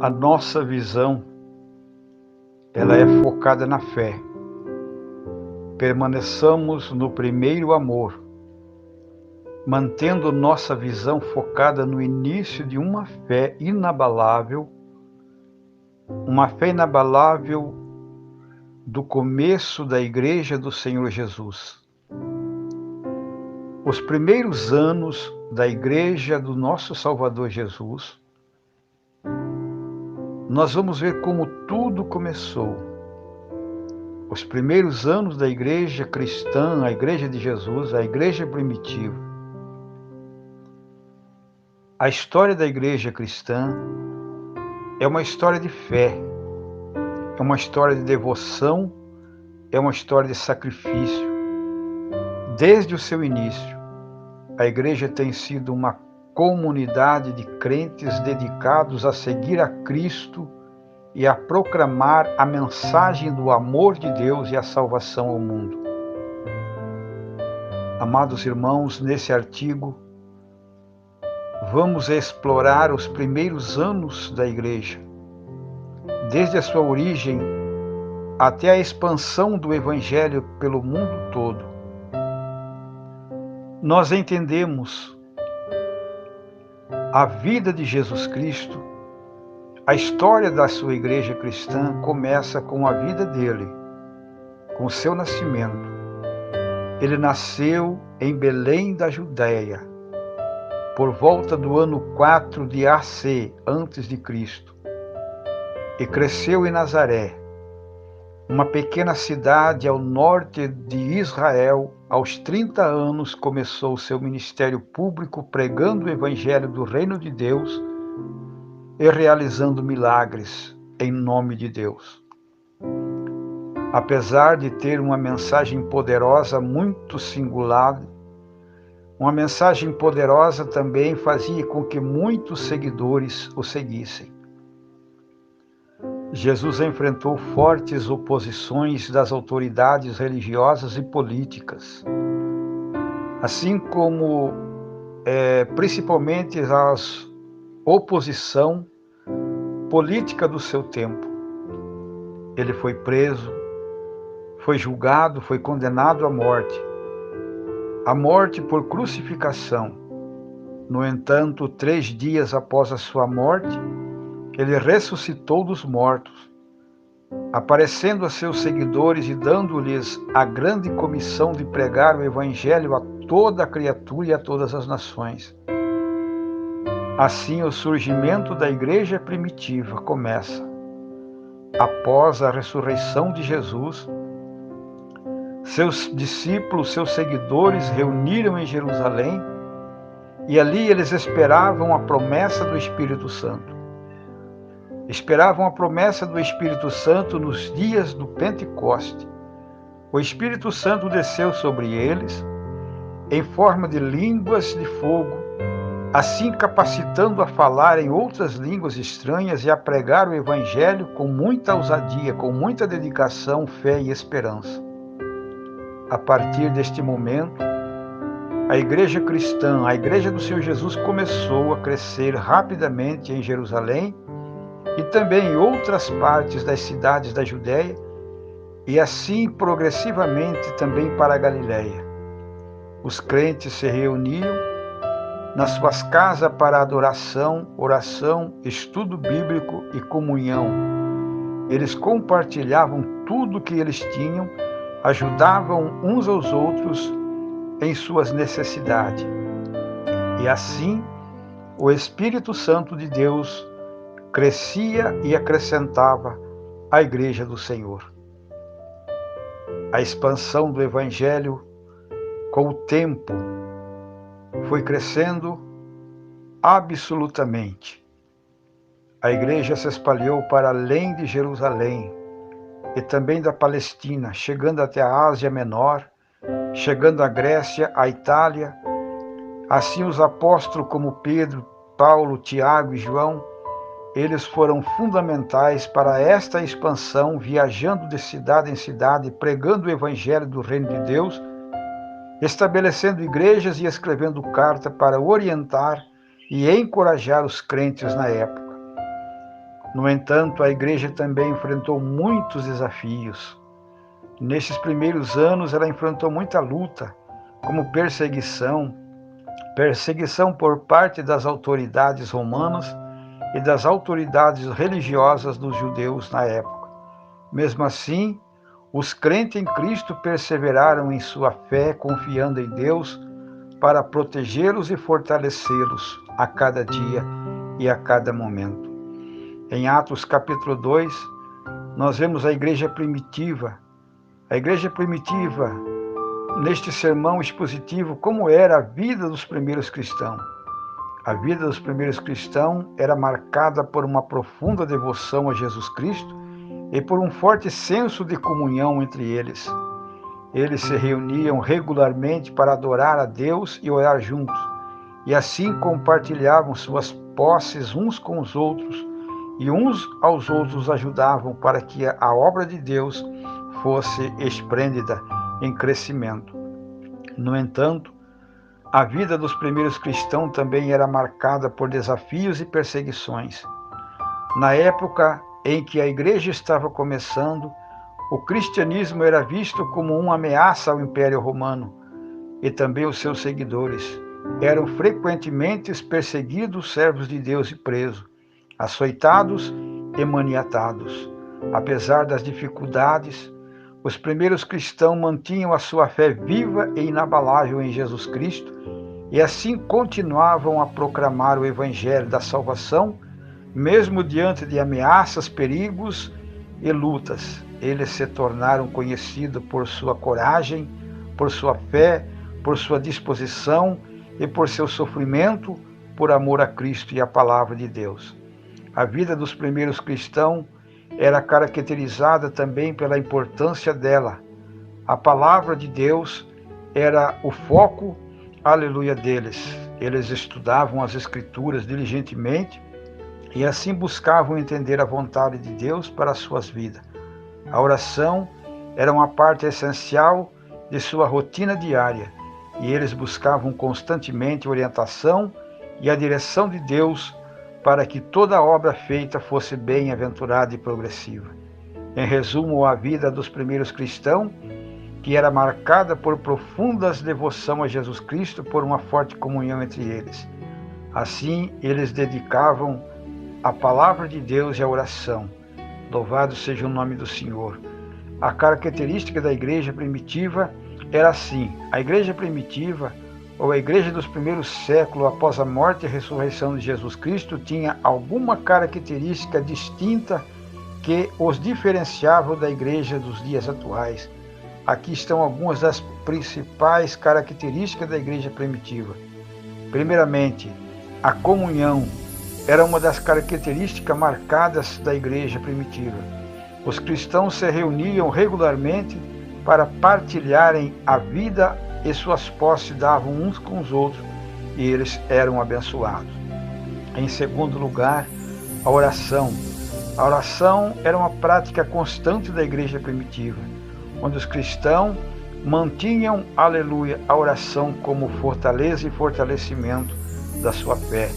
A nossa visão, ela é focada na fé. Permaneçamos no primeiro amor, mantendo nossa visão focada no início de uma fé inabalável do começo da Igreja do Senhor Jesus. Os primeiros anos da Igreja do nosso Salvador Jesus, nós vamos ver como tudo começou. Os primeiros anos da Igreja cristã, a Igreja de Jesus, a Igreja primitiva. A história da Igreja cristã é uma história de fé, é uma história de devoção, é uma história de sacrifício. Desde o seu início, a Igreja tem sido uma comunidade de crentes dedicados a seguir a Cristo e a proclamar a mensagem do amor de Deus e a salvação ao mundo. Amados irmãos, nesse artigo, vamos explorar os primeiros anos da Igreja, desde a sua origem até a expansão do Evangelho pelo mundo todo. Nós entendemos a vida de Jesus Cristo, a história da sua Igreja cristã começa com a vida dele, com o seu nascimento. Ele nasceu em Belém da Judéia, por volta do ano 4 de AC, antes de Cristo, e cresceu em Nazaré, uma pequena cidade ao norte de Israel. Aos 30 anos começou o seu ministério público pregando o evangelho do reino de Deus e realizando milagres em nome de Deus. Apesar de ter uma mensagem poderosa muito singular, uma mensagem poderosa também fazia com que muitos seguidores o seguissem. Jesus enfrentou fortes oposições das autoridades religiosas e políticas, assim como principalmente a oposição política do seu tempo. Ele foi preso, foi julgado, foi condenado à morte por crucificação. No entanto, 3 dias após a sua morte, ele ressuscitou dos mortos, aparecendo a seus seguidores e dando-lhes a grande comissão de pregar o evangelho a toda a criatura e a todas as nações. Assim, o surgimento da Igreja primitiva começa. Após a ressurreição de Jesus, seus discípulos, seus seguidores reuniram em Jerusalém e ali eles esperavam a promessa do Espírito Santo. Esperavam a promessa do Espírito Santo nos dias do Pentecoste. O Espírito Santo desceu sobre eles em forma de línguas de fogo, assim capacitando a falar em outras línguas estranhas e a pregar o Evangelho com muita ousadia, com muita dedicação, fé e esperança. A partir deste momento, a Igreja cristã, a Igreja do Senhor Jesus começou a crescer rapidamente em Jerusalém e também em outras partes das cidades da Judéia, e assim progressivamente também para a Galiléia. Os crentes se reuniam nas suas casas para adoração, oração, estudo bíblico e comunhão. Eles compartilhavam tudo o que eles tinham, ajudavam uns aos outros em suas necessidades. E assim, o Espírito Santo de Deus crescia e acrescentava à Igreja do Senhor. A expansão do Evangelho, com o tempo, foi crescendo absolutamente. A Igreja se espalhou para além de Jerusalém e também da Palestina, chegando até a Ásia Menor, chegando à Grécia, à Itália. Assim, os apóstolos como Pedro, Paulo, Tiago e João, eles foram fundamentais para esta expansão, viajando de cidade em cidade, pregando o evangelho do reino de Deus, estabelecendo igrejas e escrevendo carta para orientar e encorajar os crentes na época. No entanto, a igreja também enfrentou muitos desafios. Nesses primeiros anos, ela enfrentou muita luta, como perseguição por parte das autoridades romanas e das autoridades religiosas dos judeus na época. Mesmo assim, os crentes em Cristo perseveraram em sua fé, confiando em Deus para protegê-los e fortalecê-los a cada dia e a cada momento. Em Atos capítulo 2, nós vemos a igreja primitiva. A igreja primitiva, neste sermão expositivo, como era a vida dos primeiros cristãos. A vida dos primeiros cristãos era marcada por uma profunda devoção a Jesus Cristo e por um forte senso de comunhão entre eles. Eles se reuniam regularmente para adorar a Deus e orar juntos, e assim compartilhavam suas posses uns com os outros, e uns aos outros ajudavam para que a obra de Deus fosse esplêndida em crescimento. No entanto, a vida dos primeiros cristãos também era marcada por desafios e perseguições. Na época em que a igreja estava começando, o cristianismo era visto como uma ameaça ao Império Romano, e também os seus seguidores eram frequentemente perseguidos servos de Deus e presos, açoitados e maniatados. Apesar das dificuldades, os primeiros cristãos mantinham a sua fé viva e inabalável em Jesus Cristo e assim continuavam a proclamar o Evangelho da salvação, mesmo diante de ameaças, perigos e lutas. Eles se tornaram conhecidos por sua coragem, por sua fé, por sua disposição e por seu sofrimento por amor a Cristo e à palavra de Deus. A vida dos primeiros cristãos era caracterizada também pela importância dela. A palavra de Deus era o foco, aleluia, deles. Eles estudavam as Escrituras diligentemente e assim buscavam entender a vontade de Deus para as suas vidas. A oração era uma parte essencial de sua rotina diária e eles buscavam constantemente orientação e a direção de Deus para que toda obra feita fosse bem-aventurada e progressiva. Em resumo, a vida dos primeiros cristãos, que era marcada por profundas devoção a Jesus Cristo, por uma forte comunhão entre eles. Assim, eles dedicavam a palavra de Deus e a oração. Louvado seja o nome do Senhor. A característica da igreja primitiva era assim: a igreja primitiva, ou a igreja dos primeiros séculos após a morte e ressurreição de Jesus Cristo, tinha alguma característica distinta que os diferenciava da igreja dos dias atuais. Aqui estão algumas das principais características da igreja primitiva. Primeiramente, a comunhão era uma das características marcadas da igreja primitiva. Os cristãos se reuniam regularmente para partilharem a vida e suas posses davam uns com os outros e eles eram abençoados. Em segundo lugar, a oração. A oração era uma prática constante da igreja primitiva, onde os cristãos mantinham, aleluia, a oração como fortaleza e fortalecimento da sua fé.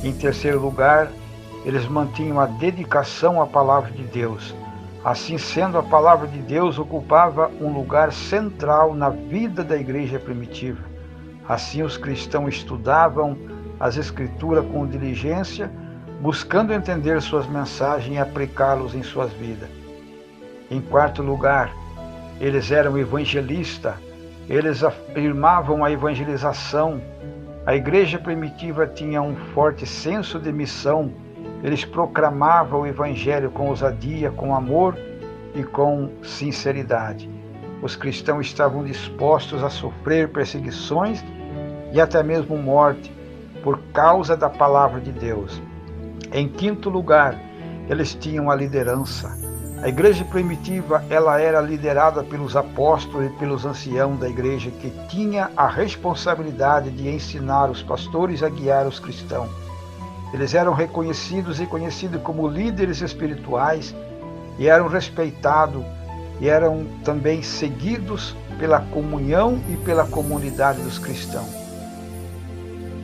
Em terceiro lugar, eles mantinham a dedicação à palavra de Deus. Assim sendo, a palavra de Deus ocupava um lugar central na vida da igreja primitiva. Assim, os cristãos estudavam as Escrituras com diligência, buscando entender suas mensagens e aplicá-los em suas vidas. Em quarto lugar, eles eram evangelistas, eles afirmavam a evangelização. A igreja primitiva tinha um forte senso de missão. Eles proclamavam o evangelho com ousadia, com amor e com sinceridade. Os cristãos estavam dispostos a sofrer perseguições e até mesmo morte por causa da palavra de Deus. Em quinto lugar, eles tinham a liderança. A igreja primitiva, ela era liderada pelos apóstolos e pelos anciãos da igreja, que tinha a responsabilidade de ensinar os pastores a guiar os cristãos. Eles eram reconhecidos e conhecidos como líderes espirituais e eram respeitados e eram também seguidos pela comunhão e pela comunidade dos cristãos.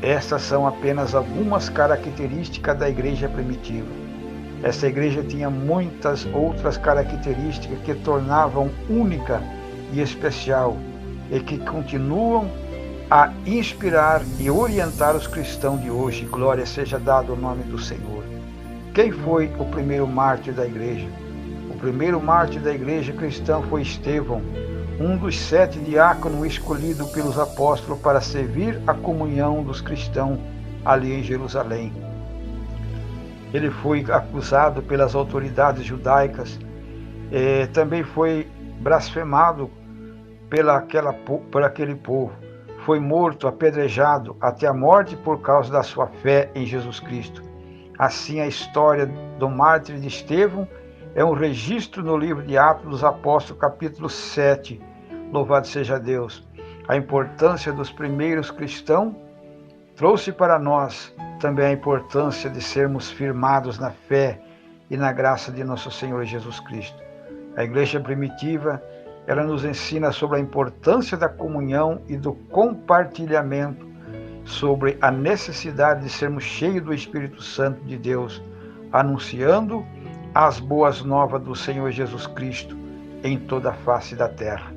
Estas são apenas algumas características da igreja primitiva. Essa igreja tinha muitas outras características que tornavam única e especial e que continuam a inspirar e orientar os cristãos de hoje. Glória seja dada ao nome do Senhor. Quem foi o primeiro mártir da igreja? O primeiro mártir da igreja cristã foi Estevão, um dos 7 diáconos escolhidos pelos apóstolos para servir a comunhão dos cristãos ali em Jerusalém. Ele foi acusado pelas autoridades judaicas, também foi blasfemado por aquele povo. Foi morto, apedrejado até a morte por causa da sua fé em Jesus Cristo. Assim, a história do mártir de Estevão é um registro no livro de Atos dos Apóstolos, capítulo 7. Louvado seja Deus. A importância dos primeiros cristãos trouxe para nós também a importância de sermos firmados na fé e na graça de nosso Senhor Jesus Cristo. A igreja primitiva, ela nos ensina sobre a importância da comunhão e do compartilhamento, sobre a necessidade de sermos cheios do Espírito Santo de Deus, anunciando as boas novas do Senhor Jesus Cristo em toda a face da terra.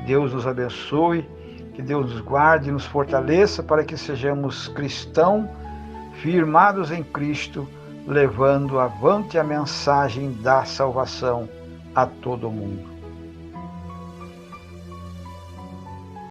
Deus nos abençoe, que Deus nos guarde e nos fortaleça para que sejamos cristãos firmados em Cristo, levando avante a mensagem da salvação a todo mundo.